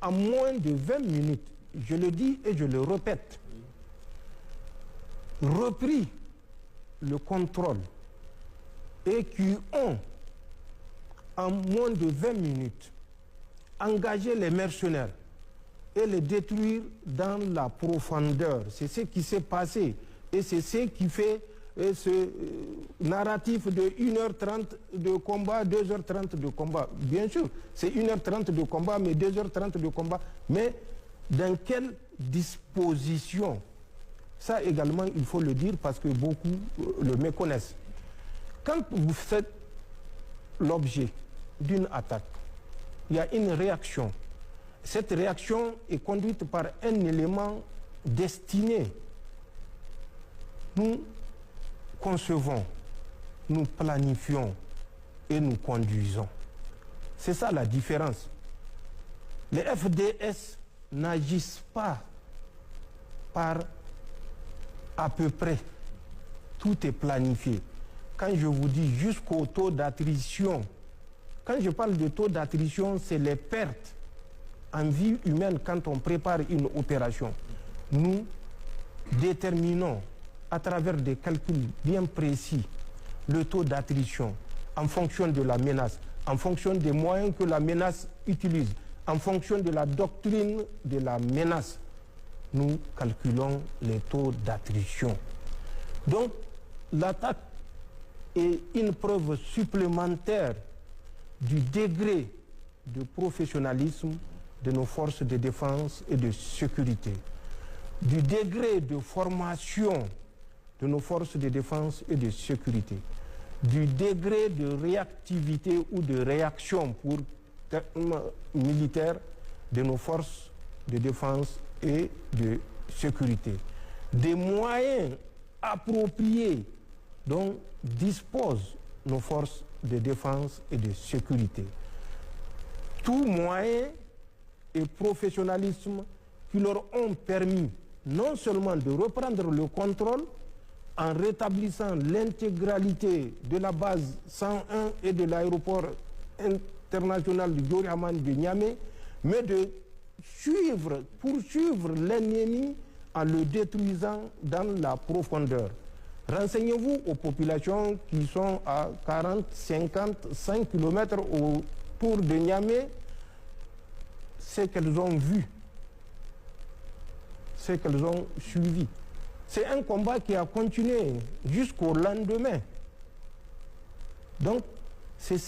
en moins de 20 minutes, je le dis et je le répète, repris le contrôle et qui ont, en moins de 20 minutes, engagé les mercenaires et les détruire dans la profondeur. C'est ce qui s'est passé et c'est ce qui fait ce narratif de 1h30 de combat, 2h30 de combat. Bien sûr, c'est 1h30 de combat, mais 2h30 de combat. Mais dans quelle disposition? Ça également, il faut le dire parce que beaucoup le méconnaissent. Quand vous faites l'objet d'une attaque, il y a une réaction. Cette réaction est conduite par un élément destiné. Nous concevons, nous planifions et nous conduisons. C'est ça la différence. Les FDS n'agissent pas par à peu près. Tout est planifié. Quand je vous dis jusqu'au taux d'attrition, quand je parle de taux d'attrition, c'est les pertes en vie humaine quand on prépare une opération. Nous déterminons à travers des calculs bien précis le taux d'attrition en fonction de la menace, en fonction des moyens que la menace utilise, en fonction de la doctrine de la menace. Nous calculons les taux d'attrition. Donc, l'attaque est une preuve supplémentaire du degré de professionnalisme de nos forces de défense et de sécurité, du degré de formation de nos forces de défense et de sécurité, du degré de réactivité ou de réaction pour termes militaires de nos forces de défense et de sécurité, des moyens appropriés dont disposent nos forces de défense et de sécurité. Tout moyen et professionnalisme qui leur ont permis non seulement de reprendre le contrôle en rétablissant l'intégralité de la base 101 et de l'aéroport international de Diori Hamani de Niamey, mais de poursuivre l'ennemi en le détruisant dans la profondeur. Renseignez-vous aux populations qui sont à 40, 50, 5 km autour de Niamey, ce qu'elles ont vu, ce qu'elles ont suivi. C'est un combat qui a continué jusqu'au lendemain. Donc, c'est